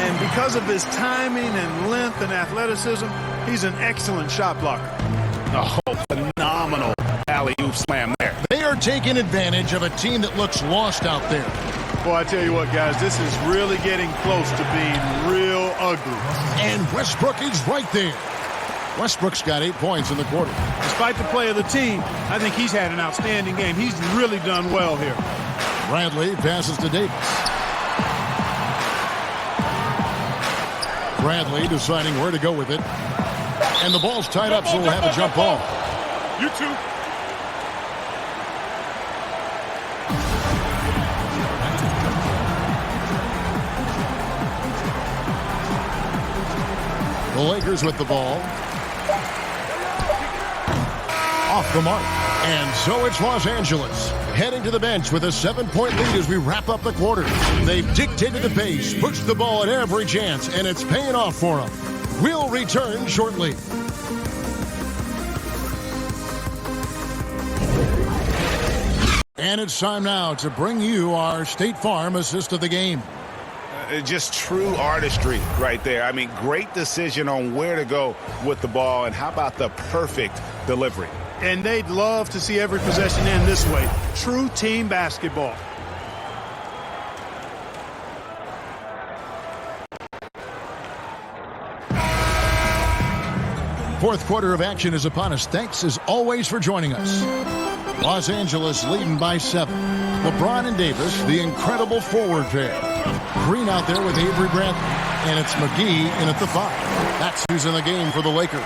and because of his timing and length and athleticism, he's an excellent shot blocker. Oh, phenomenal alley-oop slam there. They are taking advantage of a team that looks lost out there. Boy, I tell you what, guys, this is really getting close to being real ugly. And Westbrook is right there. Westbrook's got 8 points in the quarter. Despite the play of the team, I think he's had an outstanding game. He's really done well here. Bradley passes to Davis. Bradley deciding where to go with it. And the ball's tied up, so we'll have a jump ball. You two. The Lakers with the ball. Off the mark. And so it's Los Angeles heading to the bench with a 7-point lead as we wrap up the quarter. They've dictated the pace, pushed the ball at every chance, and it's paying off for them. We'll return shortly. And it's time now to bring you our State Farm assist of the game. Just true artistry right there. I mean, great decision on where to go with the ball, and how about the perfect delivery? And they'd love to see every possession end this way. True team basketball. Fourth quarter of action is upon us. Thanks as always for joining us. Los Angeles leading by 7. LeBron and Davis, the incredible forward pair. Green out there with Avery Bradley. And it's McGee in at the 5. That's who's in the game for the Lakers.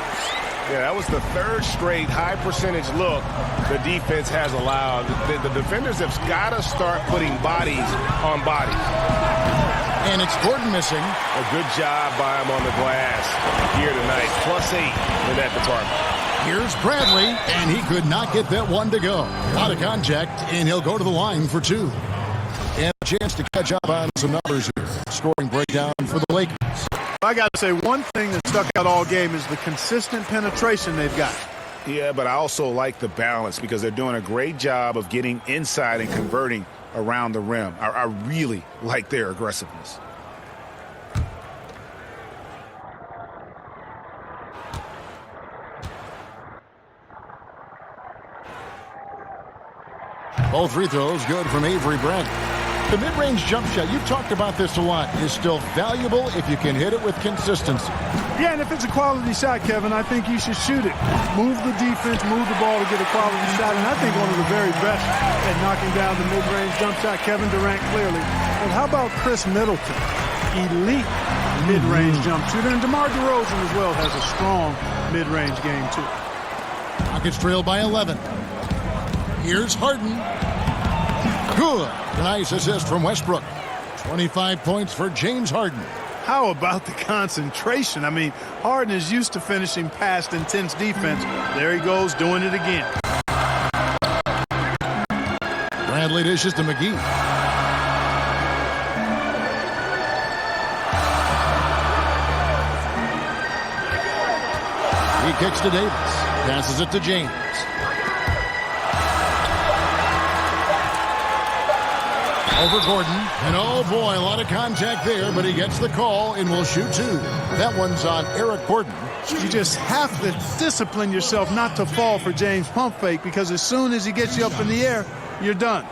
Yeah, that was the third straight high percentage look the defense has allowed. The defenders have got to start putting bodies on bodies. And it's Gordon missing. A good job by him on the glass here tonight. +8 in that department. Here's Bradley, and he could not get that one to go. Out of contact, and he'll go to the line for 2. And a chance to catch up on some numbers here. Scoring breakdown for the Lakers. I got to say, one thing that stuck out all game is the consistent penetration they've got. Yeah, but I also like the balance because they're doing a great job of getting inside and converting around the rim. I really like their aggressiveness. Both free throws good from Avery Bradley. The mid-range jump shot, you've talked about this a lot, is still valuable if you can hit it with consistency. Yeah, and if it's a quality shot, Kevin, I think you should shoot it. Move the defense, move the ball to get a quality shot, and I think one of the very best at knocking down the mid-range jump shot, Kevin Durant clearly. And how about Chris Middleton? Elite mid-range jump shooter, and DeMar DeRozan as well has a strong mid-range game too. Rockets trail by 11. Here's Harden. Good. Nice assist from Westbrook. 25 points for James Harden. How about the concentration? I mean, Harden is used to finishing past intense defense. There he goes, doing it again. Bradley dishes to McGee. He kicks to Davis. Passes it to James. Over Gordon, and oh boy, a lot of contact there, but he gets the call and will shoot 2. That one's on Eric Gordon. You just have to discipline yourself not to fall for James' pump fake, because as soon as he gets you up in the air, you're done.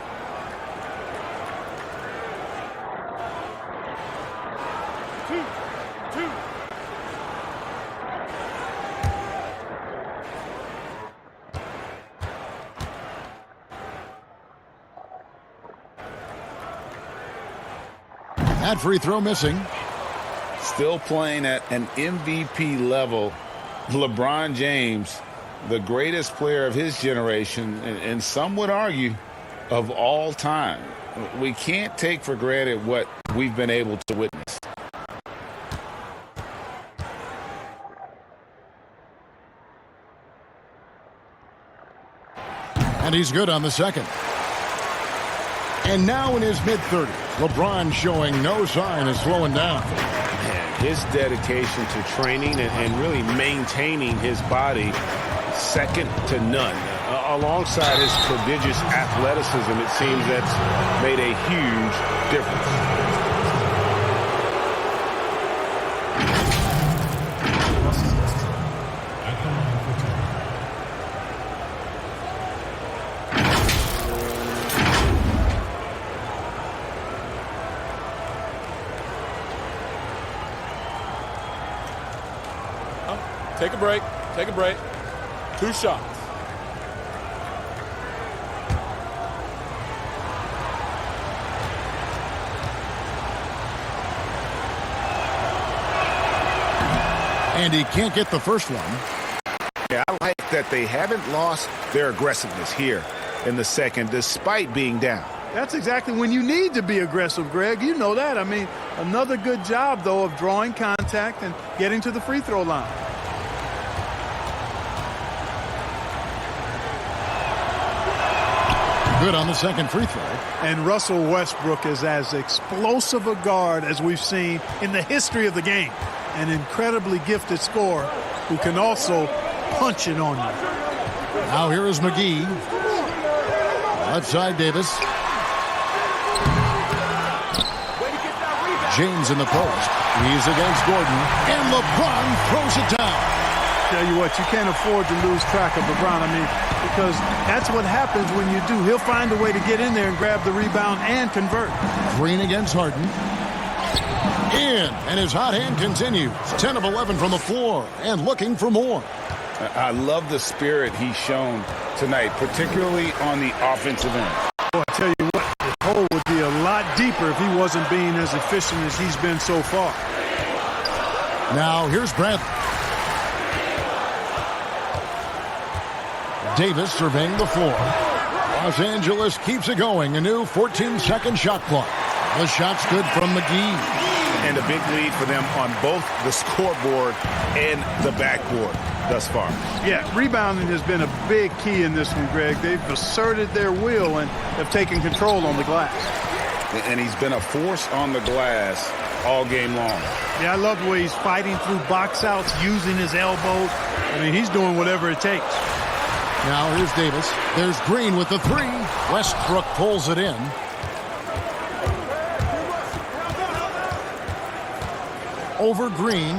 That free throw missing. still playing at an MVP level. LeBron James, the greatest player of his generation, and some would argue of all time. We can't take for granted what we've been able to witness. And he's good on the second. And now in his mid-30s, LeBron showing no sign of slowing down. And his dedication to training and really maintaining his body, second to none. Alongside his prodigious athleticism, it seems that's made a huge difference. Take a break. Take a break. 2 shots. And he can't get the first one. Yeah, I like that they haven't lost their aggressiveness here in the second, despite being down. That's exactly when you need to be aggressive, Greg. You know that. I mean, another good job, though, of drawing contact and getting to the free throw line. Good on the second free throw. And Russell Westbrook is as explosive a guard as we've seen in the history of the game. An incredibly gifted scorer who can also punch it on you. Now here is McGee. Left side, Davis. James in the post. He's against Gordon. And LeBron throws it down. Tell you what, you can't afford to lose track of LeBron. I mean, because that's what happens when you do. He'll find a way to get in there and grab the rebound and convert. Green against Harden. In, and his hot hand continues. 10 of 11 from the floor and looking for more. I love the spirit he's shown tonight, particularly on the offensive end. Well, I tell you what, the hole would be a lot deeper if he wasn't being as efficient as he's been so far. Now here's Bradley. Davis surveying the floor. Los Angeles keeps it going. A new 14-second shot clock. The shot's good from McGee. And a big lead for them on both the scoreboard and the backboard thus far. Yeah, rebounding has been a big key in this one, Greg. They've asserted their will and have taken control on the glass. And he's been a force on the glass all game long. Yeah, I love the way he's fighting through box outs, using his elbows. I mean, he's doing whatever it takes. Now here's Davis. There's Green with the three. Westbrook pulls it in. Over Green.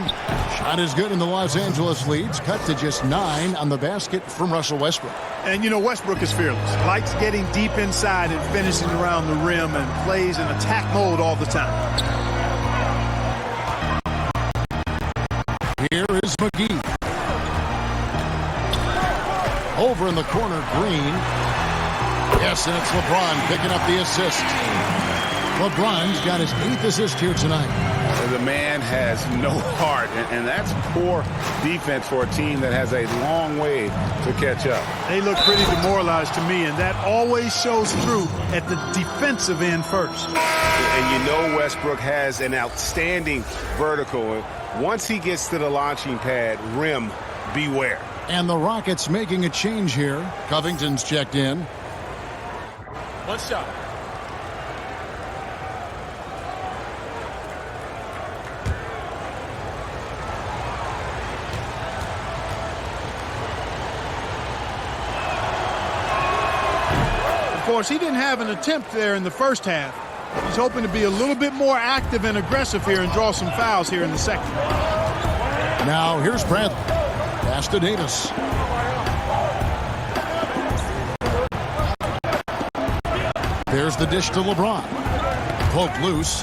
Shot is good in the Los Angeles leads. Cut to just 9 on the basket from Russell Westbrook. And, you know, Westbrook is fearless. Likes getting deep inside and finishing around the rim and plays in attack mode all the time. Here is McGee. Over in the corner, Green. Yes, and it's LeBron picking up the assist. LeBron's got his 8th assist here tonight. The man has no heart, and that's poor defense for a team that has a long way to catch up. They look pretty demoralized to me, and that always shows through at the defensive end first. And you know Westbrook has an outstanding vertical. Once he gets to the launching pad, rim, beware. And the Rockets making a change here. Covington's checked in. 1 shot. Of course, he didn't have an attempt there in the first half. He's hoping to be a little bit more active and aggressive here and draw some fouls here in the second. Now here's Bradley. Pass to Davis. There's the dish to LeBron. Poke loose.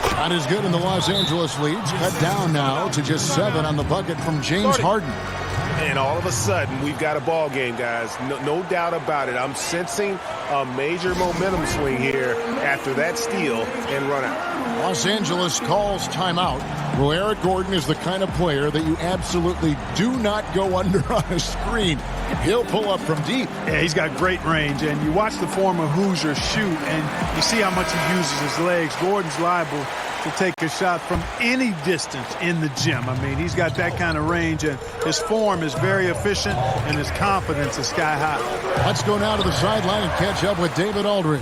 Shot is good in the Los Angeles leads. Cut down now to just 7 on the bucket from James Harden. And all of a sudden, we've got a ball game, guys. No doubt about it. I'm sensing a major momentum swing here after that steal and run out. Los Angeles calls timeout. Well, Eric Gordon is the kind of player that you absolutely do not go under on a screen. He'll pull up from deep. Yeah, he's got great range, and you watch the former Hoosier shoot, and you see how much he uses his legs. Gordon's liable to take a shot from any distance in the gym. I mean, he's got that kind of range, and his form is very efficient, and his confidence is sky high. Let's go now to the sideline and catch up with David Aldridge.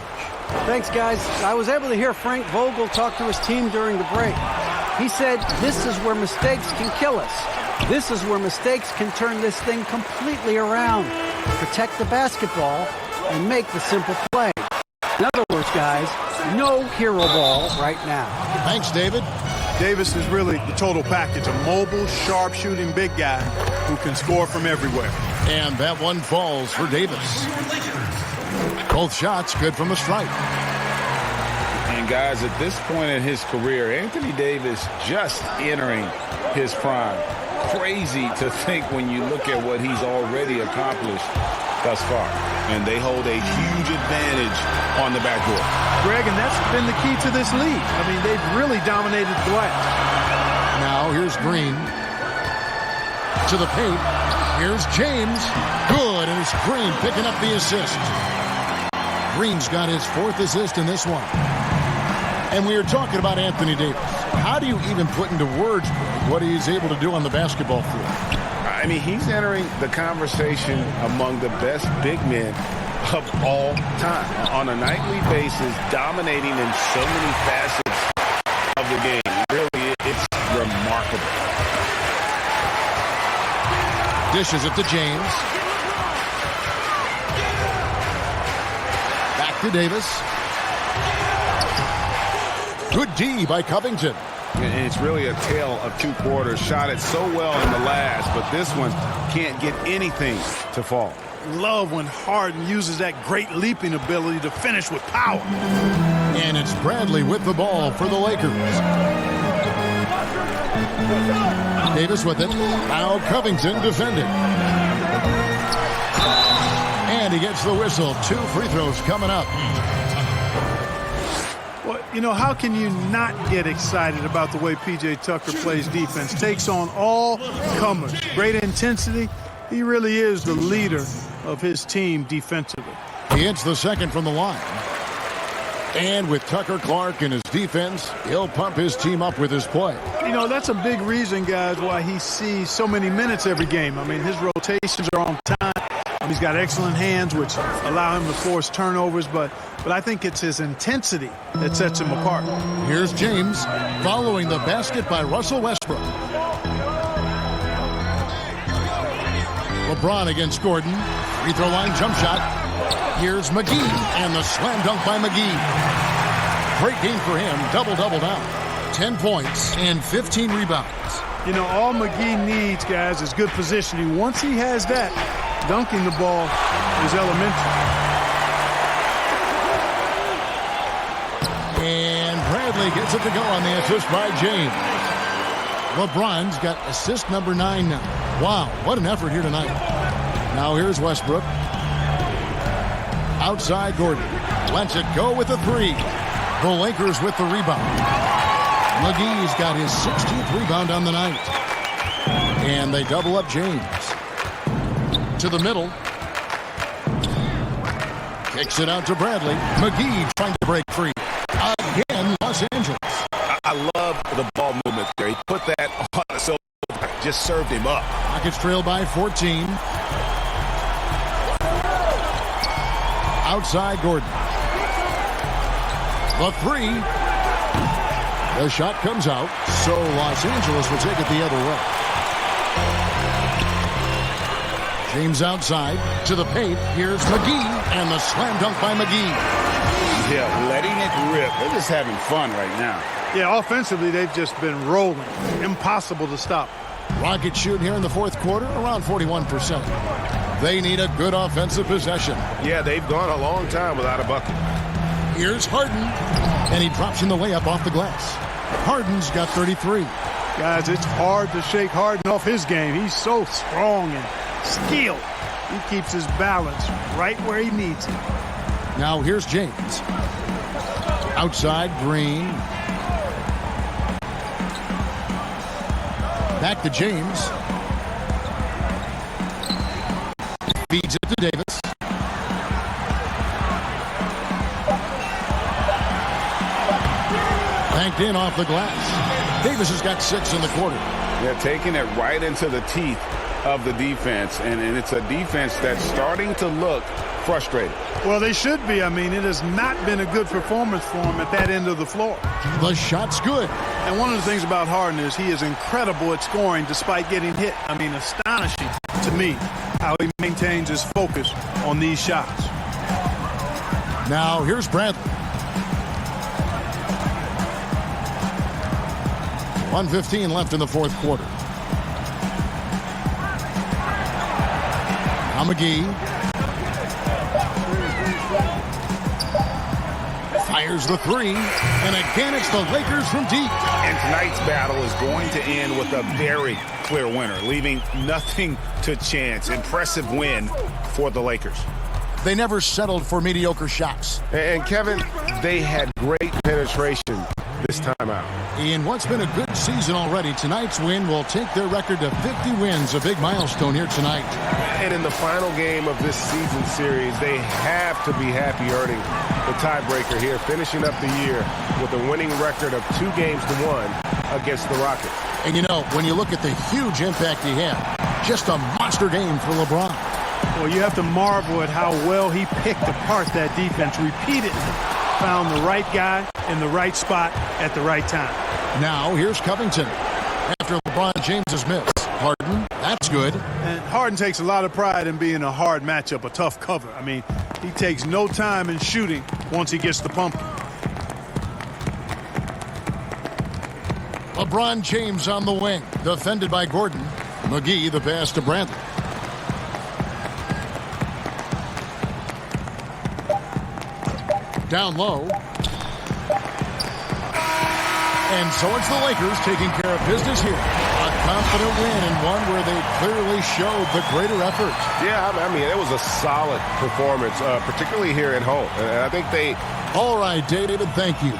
Thanks, guys. I was able to hear Frank Vogel talk to his team during the break. He said, this is where mistakes can kill us. This is where mistakes can turn this thing completely around. Protect the basketball and make the simple play. In other words, guys, no hero ball right now. Thanks, David. Davis is really the total package, a mobile, sharp-shooting big guy who can score from everywhere. And that one falls for Davis. Both shots good from the stripe. And guys, at this point in his career, Anthony Davis just entering his prime. Crazy to think when you look at what he's already accomplished thus far. And they hold a huge advantage on the backcourt. Greg, and that's been the key to this league. I mean, they've really dominated the glass. Now here's Green to the paint. Here's James. Good, and it's Green picking up the assist. Green's got his 4th assist in this one. And we were talking about Anthony Davis. How do you even put into words what he's able to do on the basketball field? I mean, he's entering the conversation among the best big men of all time. On a nightly basis, dominating in so many facets of the game. Really, it's remarkable. Dishes it to James. Back to Davis. Good D by Covington. And it's really a tale of 2 quarters. Shot it so well in the last, but this one can't get anything to fall. Love when Harden uses that great leaping ability to finish with power. And it's Bradley with the ball for the Lakers. Davis with it. Now Covington defending. And he gets the whistle. 2 free throws coming up. Well, you know, how can you not get excited about the way P.J. Tucker plays defense? Takes on all comers. Great intensity. He really is the leader of his team defensively. He hits the second from the line. And with Tucker Clark in his defense, he'll pump his team up with his play. You know, that's a big reason, guys, why he sees so many minutes every game. I mean, his rotations are on time. He's got excellent hands, which allow him to force turnovers, but I think it's his intensity that sets him apart. Here's James following the basket by Russell Westbrook. LeBron against Gordon. Free throw line jump shot. Here's McGee and the slam dunk by McGee. Great game for him. Double-double now. 10 points and 15 rebounds. You know, all McGee needs, guys, is good positioning. Once he has that, dunking the ball is elementary. And Bradley gets it to go on the assist by James. LeBron's got assist number 9 now. Wow, what an effort here tonight. Now here's Westbrook. Outside Gordon. Lets it go with a 3. The Lakers with the rebound. McGee's got his 16th rebound on the night. And they double up James. To the middle. Kicks it out to Bradley. McGee trying to break free. Again, Los Angeles. I love the ball movement there. He put that on, so just served him up. Rockets trail by 14. Outside Gordon. The 3. The shot comes out, so Los Angeles will take it the other way. James outside to the paint. Here's McGee and the slam dunk by McGee. Yeah, letting it rip. They're just having fun right now. Yeah, offensively, they've just been rolling. Impossible to stop. Rockets shoot here in the 4th quarter, around 41%. They need a good offensive possession. Yeah, they've gone a long time without a bucket. Here's Harden, and he drops in the layup off the glass. Harden's got 33. Guys, it's hard to shake Harden off his game. He's so strong and skilled. He keeps his balance right where he needs it. Now here's James. Outside, Green. Back to James. Feeds it to Davis. Banked in off the glass. Davis has got 6 in the quarter. Yeah, taking it right into the teeth of the defense, and it's a defense that's starting to look frustrated. Well, they should be. I mean, it has not been a good performance for him at that end of the floor. The shot's good. And one of the things about Harden is he is incredible at scoring despite getting hit. I mean, astonishing to me how he maintains his focus on these shots. Now here's Bradley. 1:15 left in the fourth quarter. Now McGee. Fires the 3. And again, it's the Lakers from deep. And tonight's battle is going to end with a very clear winner, leaving nothing to chance. Impressive win for the Lakers. They never settled for mediocre shots. And Kevin, they had great penetration this time out. In what's been a good season already, tonight's win will take their record to 50 wins, a big milestone here tonight. And in the final game of this season series, they have to be happy earning the tiebreaker here, finishing up the year with a winning record of 2-1 against the Rockets. And you know, when you look at the huge impact he had, just a monster game for LeBron. Well, you have to marvel at how well he picked apart that defense repeatedly. Found the right guy in the right spot at the right time. Now here's Covington. After LeBron James's miss. Harden, that's good. And Harden takes a lot of pride in being a hard matchup, a tough cover. I mean, he takes no time in shooting once he gets the pump. LeBron James on the wing, defended by Gordon. McGee, the pass to Bradley. Down low. And so it's the Lakers taking care of business here. A confident win and one where they clearly showed the greater effort. Yeah, I mean, it was a solid performance, particularly here at home. And I think they... All right, David, thank you.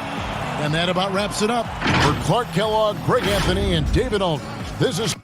And that about wraps it up. For Clark Kellogg, Greg Anthony, and David Aldridge, this is...